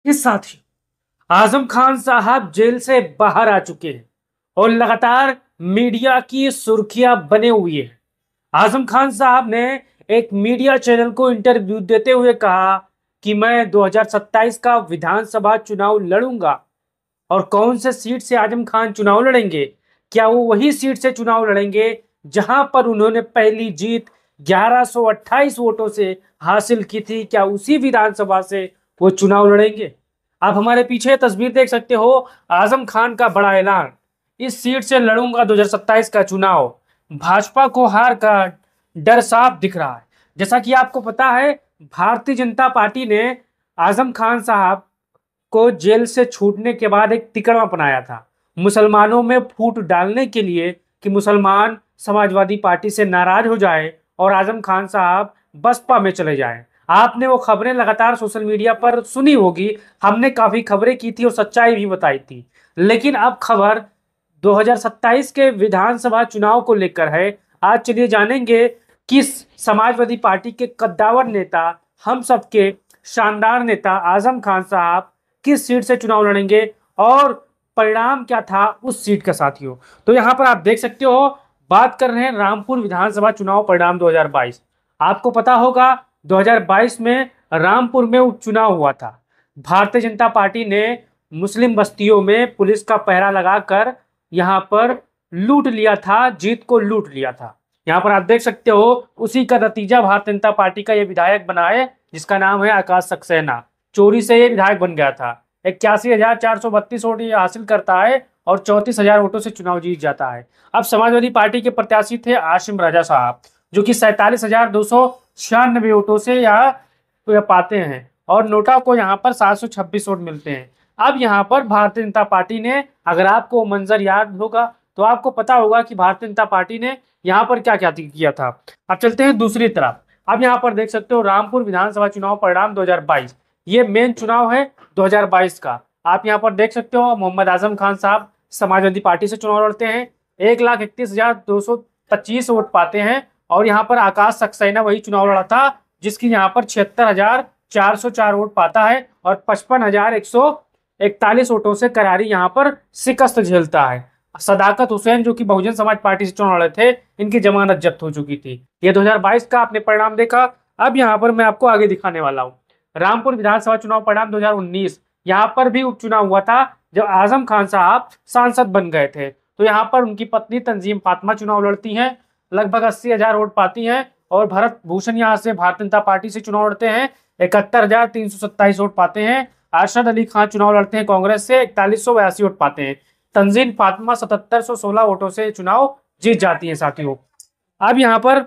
इस साथ ही आजम खान साहब जेल से बाहर आ चुके हैं और लगातार मीडिया की सुर्खियां बने हुई है। आजम खान साहब ने एक मीडिया चैनल को इंटरव्यू देते हुए कहा कि मैं 2027 का विधानसभा चुनाव लड़ूंगा। और कौन से सीट से आजम खान चुनाव लड़ेंगे? क्या वो वही सीट से चुनाव लड़ेंगे जहां पर उन्होंने पहली जीत 1128 वोटों से हासिल की थी? क्या उसी विधानसभा से वो चुनाव लड़ेंगे? आप हमारे पीछे तस्वीर देख सकते हो। आजम खान का बड़ा ऐलान, इस सीट से लड़ूंगा 2027 का चुनाव। भाजपा को हार का डर साफ दिख रहा है। जैसा कि आपको पता है, भारतीय जनता पार्टी ने आजम खान साहब को जेल से छूटने के बाद एक तिकड़म अपनाया था मुसलमानों में फूट डालने के लिए कि मुसलमान समाजवादी पार्टी से नाराज हो जाए और आजम खान साहब बसपा में चले जाएं। आपने वो खबरें लगातार सोशल मीडिया पर सुनी होगी। हमने काफी खबरें की थी और सच्चाई भी बताई थी। लेकिन अब खबर 2027 के विधानसभा चुनाव को लेकर है। आज चलिए जानेंगे किस समाजवादी पार्टी के कद्दावर नेता, हम सबके शानदार नेता आजम खान साहब किस सीट से चुनाव लड़ेंगे और परिणाम क्या था उस सीट का साथियों। तो यहाँ पर आप देख सकते हो, बात कर रहे हैं रामपुर विधानसभा चुनाव परिणाम 2022। आपको पता होगा 2022 में रामपुर में उपचुनाव हुआ था। भारतीय जनता पार्टी ने मुस्लिम बस्तियों में पुलिस का पहरा लगाकर यहाँ पर लूट लिया था, जीत को लूट लिया था। यहाँ पर आप देख सकते हो, उसी का नतीजा भारतीय जनता पार्टी का ये विधायक बना है जिसका नाम है आकाश सक्सेना। चोरी से ये विधायक बन गया था। 81,432 वोट ये हासिल करता है और 34,000 वोटों से चुनाव जीत जाता है। अब समाजवादी पार्टी के प्रत्याशी थे आशिम राजा साहब, जो कि 47,296 वोटों से यहाँ पाते हैं और नोटा को यहाँ पर 726 वोट मिलते हैं। अब यहाँ पर भारतीय जनता पार्टी ने, अगर आपको मंजर याद होगा तो आपको पता होगा कि भारतीय जनता पार्टी ने यहाँ पर क्या क्या किया था। अब चलते हैं दूसरी तरफ। अब यहाँ पर देख सकते हो रामपुर विधानसभा चुनाव परिणाम 2022, ये मेन चुनाव है 2022 का। आप यहाँ पर देख सकते हो मोहम्मद आजम खान साहब समाजवादी पार्टी से चुनाव लड़ते हैं, 1,31,225 वोट पाते हैं। और यहाँ पर आकाश सक्सेना वही चुनाव लड़ा था जिसकी यहाँ पर 76,404 वोट पाता है और 55,141 वोटों से करारी यहाँ पर शिकस्त झेलता है। सदाकत हुसैन जो कि बहुजन समाज पार्टी से चुनाव लड़े थे, इनकी जमानत जब्त हो चुकी थी। ये 2022 का आपने परिणाम देखा। अब यहाँ पर मैं आपको आगे दिखाने वाला हूँ रामपुर विधानसभा चुनाव परिणाम 2019। यहाँ पर भी उपचुनाव हुआ था जब आजम खान साहब सांसद बन गए थे। तो यहाँ पर उनकी पत्नी तंजीम फातिमा चुनाव लड़ती हैं, लगभग 80,000 वोट पाती हैं। और भरत भूषण यहाँ से भारतीय जनता पार्टी से चुनाव लड़ते हैं, 71,327 वोट पाते हैं। अरशद अली खान चुनाव लड़ते हैं कांग्रेस से, 4182 वोट पाते हैं। तंजीम फातिमा 7716 वोटों से चुनाव जीत जाती है साथियों। अब यहाँ पर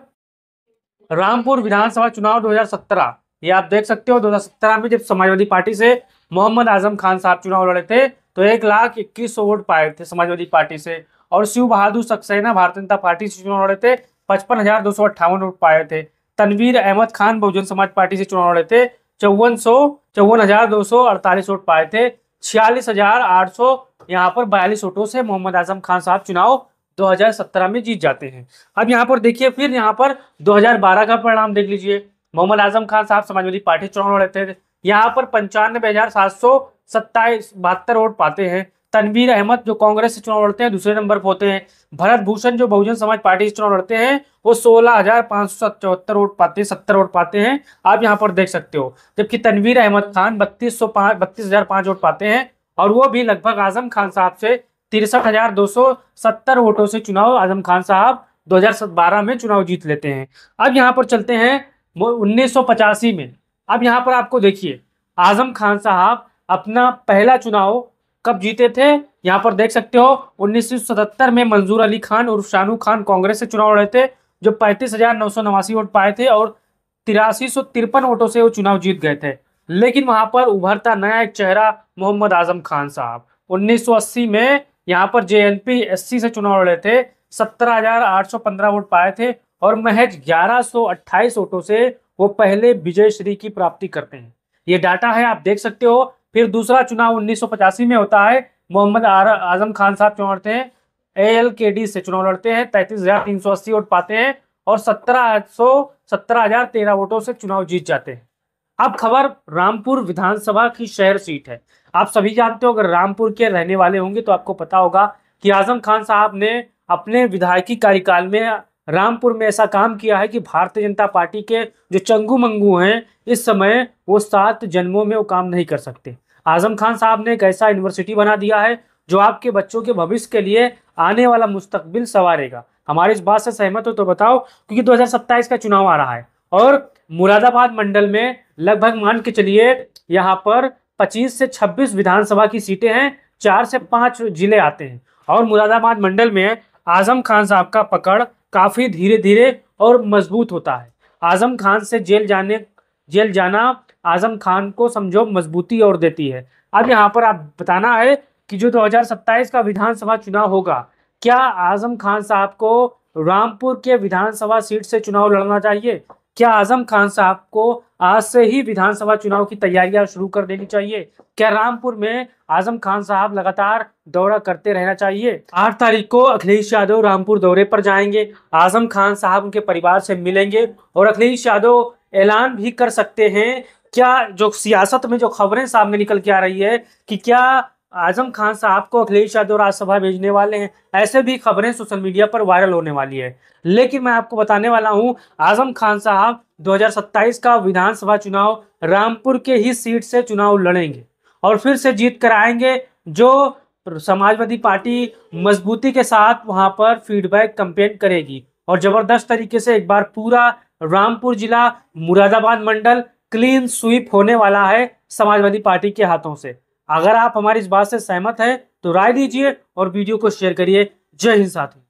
रामपुर विधानसभा चुनाव 2017, ये आप देख सकते हो 2017 में जब समाजवादी पार्टी से मोहम्मद आजम खान साहब चुनाव लड़े थे तो 1,21,000 वोट पाए थे समाजवादी पार्टी से। और शिव बहादुर सक्सेना भारतीय जनता पार्टी से चुनाव लड़े थे, 55,258 वोट पाए थे। तनवीर अहमद खान बहुजन समाज पार्टी से चुनाव लड़े थे, 54,248 वोट पाए थे। 46,800 यहाँ पर 42 वोटों से मोहम्मद आजम खान साहब चुनाव 2017 में जीत जाते हैं। अब यहाँ पर देखिए, फिर यहाँ पर 2012 का परिणाम देख लीजिए। मोहम्मद आजम खान साहब समाजवादी पार्टी चुनाव लड़ते थे, यहाँ पर 95,772 वोट पाते हैं। तनवीर अहमद जो कांग्रेस से चुनाव लड़ते हैं दूसरे नंबर पर होते हैं। भरत भूषण जो बहुजन समाज पार्टी से चुनाव लड़ते हैं वो 16,574 वोट पाते हैं, 70 वोट पाते हैं। आप यहाँ पर देख सकते हो, जबकि तनवीर अहमद खान 32,005 वोट पाते हैं और वो भी लगभग आजम खान साहब से 63,270 वोटों से चुनाव आजम खान साहब 2012 में चुनाव जीत लेते हैं। अब यहाँ पर चलते हैं 1985 में। अब यहाँ पर आपको देखिए आजम खान साहब अपना पहला चुनाव कब जीते थे, यहाँ पर देख सकते हो 1977 में मंजूर अली खान उर्फ शानू खान कांग्रेस से चुनाव लड़े थे, जो 35,989 वोट पाए थे और 8353 वोटों से वो चुनाव जीत गए थे। लेकिन वहां पर उभरता नया एक चेहरा मोहम्मद आजम खान साहब 1980 में यहाँ पर जेएनपी एससी से चुनाव लड़े थे, 17,815 वोट पाए थे और महज 1,128 वोटों से वो पहले विजय श्री की प्राप्ति करते हैं। ये डाटा है, आप देख सकते हो। फिर दूसरा चुनाव 1985 में होता है, मोहम्मद आजम खान साहब चुनाव लड़ते हैं, ALKD से चुनाव लड़ते हैं, 33,380 वोट पाते हैं और 17,013 वोटों से चुनाव जीत जाते हैं। अब खबर रामपुर विधानसभा की शहर सीट है। आप सभी जानते हो, अगर रामपुर के रहने वाले होंगे तो आपको पता होगा कि आजम खान साहब ने अपने विधायकी कार्यकाल में रामपुर में ऐसा काम किया है कि भारतीय जनता पार्टी के जो चंगू मंगू हैं, इस समय वो 7 जन्मों में वो काम नहीं कर सकते। आजम खान साहब ने एक ऐसा यूनिवर्सिटी बना दिया है जो आपके बच्चों के भविष्य के लिए आने वाला मुस्तकबिल संवारेगा। हमारी इस बात से सहमत हो तो बताओ, क्योंकि 2027 का चुनाव आ रहा है और मुरादाबाद मंडल में लगभग मान के चलिए यहाँ पर 25 से 26 विधानसभा की सीटें हैं, 4 से 5 जिले आते हैं और मुरादाबाद मंडल में आजम खान साहब का पकड़ काफी धीरे धीरे और मजबूत होता है। आजम खान से जेल जाना आजम खान को समझो मजबूती और देती है। अब यहाँ पर आप बताना है कि जो 2027 का विधानसभा चुनाव होगा, क्या आजम खान साहब को रामपुर के विधानसभा सीट से चुनाव लड़ना चाहिए? क्या आजम खान साहब को आज से ही विधानसभा चुनाव की तैयारियां शुरू कर देनी चाहिए? क्या रामपुर में आजम खान साहब लगातार दौरा करते रहना चाहिए? 8 तारीख को अखिलेश यादव रामपुर दौरे पर जाएंगे। आजम खान साहब उनके परिवार से मिलेंगे और अखिलेश यादव ऐलान भी कर सकते हैं। क्या जो सियासत में जो खबरें सामने निकल के आ रही है कि क्या आजम खान साहब को अखिलेश यादव राज्यसभा भेजने वाले हैं, ऐसे भी खबरें सोशल मीडिया पर वायरल होने वाली है। लेकिन मैं आपको बताने वाला हूं, आजम खान साहब 2027 का विधानसभा चुनाव रामपुर के ही सीट से चुनाव लड़ेंगे और फिर से जीत कर आएंगे। जो समाजवादी पार्टी मजबूती के साथ वहां पर फीडबैक कैंपेन करेगी और जबरदस्त तरीके से एक बार पूरा रामपुर जिला, मुरादाबाद मंडल क्लीन स्वीप होने वाला है समाजवादी पार्टी के हाथों से। अगर आप हमारी इस बात से सहमत हैं तो राय दीजिए और वीडियो को शेयर करिए। जय हिंद साथियों।